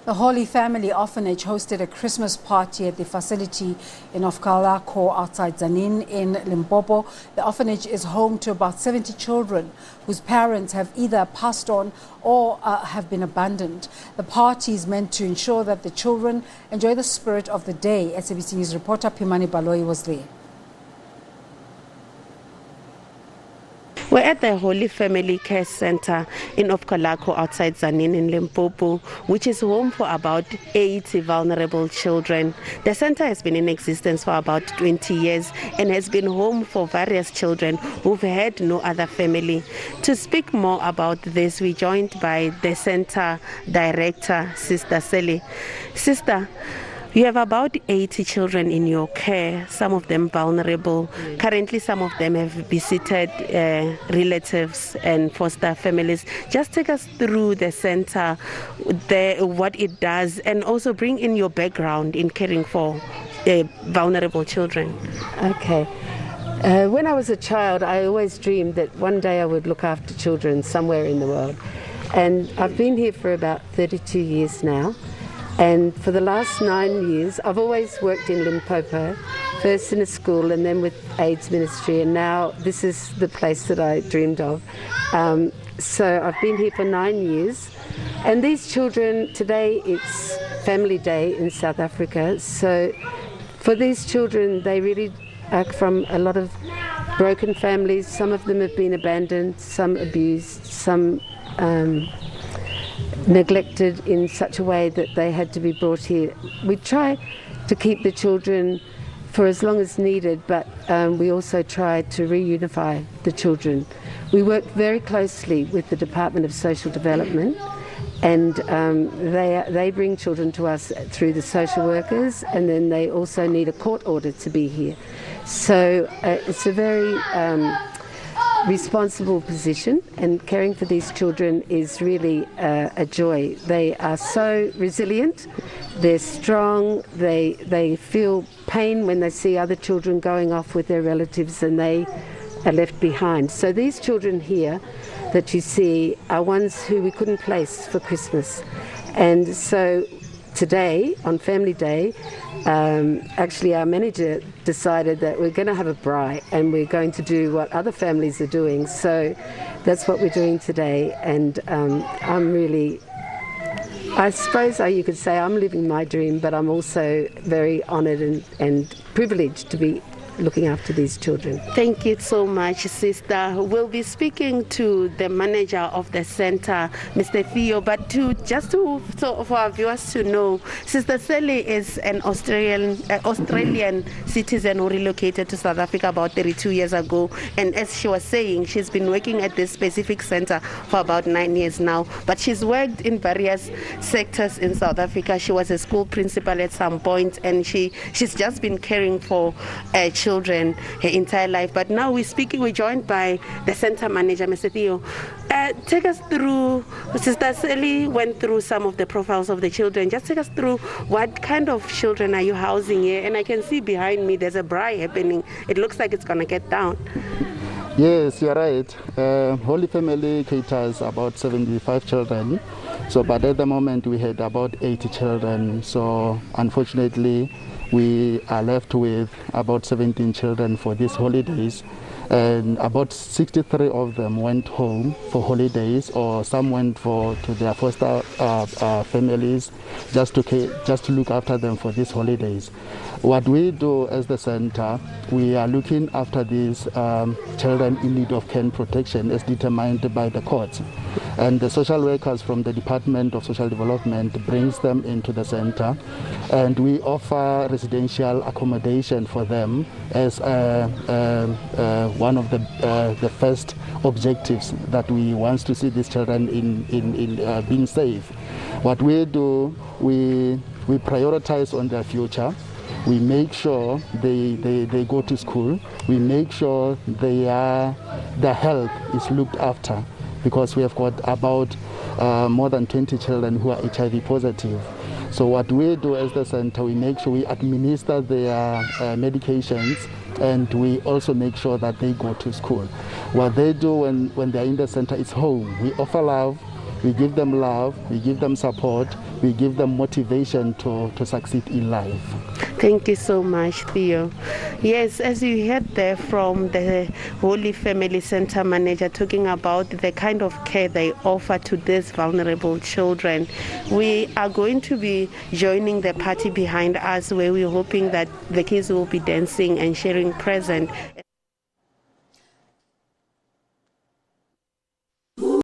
The Holy Family Orphanage hosted a Christmas party at the facility in Ofcolaco outside Tzaneen in Limpopo. The orphanage is home to about 70 children whose parents have either passed on or have been abandoned. The party is meant to ensure that the children enjoy the spirit of the day. SABC News reporter Pimani Baloyi was there. We're at the Holy Family Care Center in Ofcolaco outside Tzaneen in Limpopo, which is home for about 80 vulnerable children. The center has been in existence for about 20 years and has been home for various children who've had no other family. To speak more about this, we're joined by the center director, Sister Sally. Sister, you have about 80 children in your care, some of them vulnerable. Currently, some of them have visited relatives and foster families. Just take us through the center, what it does, and also bring in your background in caring for vulnerable children. Okay. When I was a child, I always dreamed that one day I would look after children somewhere in the world. And I've been here for about 32 years now. And for the last 9 years, I've always worked in Limpopo, first in a school and then with AIDS ministry, and now this is the place that I dreamed of. So I've been here for 9 years. And these children, today it's Family Day in South Africa, so for these children, they really are from a lot of broken families. Some of them have been abandoned, some abused, some neglected in such a way that they had to be brought here. We try to keep the children for as long as needed, but we also try to reunify the children. We work very closely with the Department of Social Development, and they bring children to us through the social workers, and then they also need a court order to be here. So it's a very responsible position, and caring for these children is really a joy. They are so resilient, they're strong, they feel pain when they see other children going off with their relatives and they are left behind. So these children here that you see are ones who we couldn't place for Christmas. And so today, on Family Day, actually our manager decided that we're going to have a braai and we're going to do what other families are doing. So that's what we're doing today, and I'm really, I suppose you could say I'm living my dream, but I'm also very honoured and privileged to be looking after these children. Thank you so much, Sister. We'll be speaking to the manager of the center, Mr. Theo, but so for our viewers to know, Sister Sally is an Australian citizen who relocated to South Africa about 32 years ago, and as she was saying, she's been working at this specific center for about 9 years now, but she's worked in various sectors in South Africa. She was a school principal at some point, and she's just been caring for children her entire life. But now we're joined by the center manager, Mr. Theo. Take us through, Sister Sally went through some of the profiles of the children. Just take us through what kind of children are you housing here? And I can see behind me there's a braai happening. It looks like it's going to get down. Yes, you're right. Holy Family caters about 75 children. So, but at the moment we had about 80 children. So, unfortunately, we are left with about 17 children for these holidays, and about 63 of them went home for holidays, or some went to their foster families just to look after them for these holidays. What we do as the center, we are looking after these children in need of care and protection as determined by the courts. And the social workers from the Department of Social Development brings them into the center, and we offer residential accommodation for them as one of the first objectives that we want to see these children in being safe. What we do, we prioritize on their future. We make sure they go to school. We make sure their health is looked after, because we have got about more than 20 children who are HIV positive. So what we do as the center, we make sure we administer their medications, and we also make sure that they go to school. What they do when they're in the center is home. We offer love, We give them love, we give them support, we give them motivation to succeed in life. Thank you so much, Theo. Yes, as you heard there from the Holy Family Center manager talking about the kind of care they offer to these vulnerable children, we are going to be joining the party behind us where we're hoping that the kids will be dancing and sharing presents.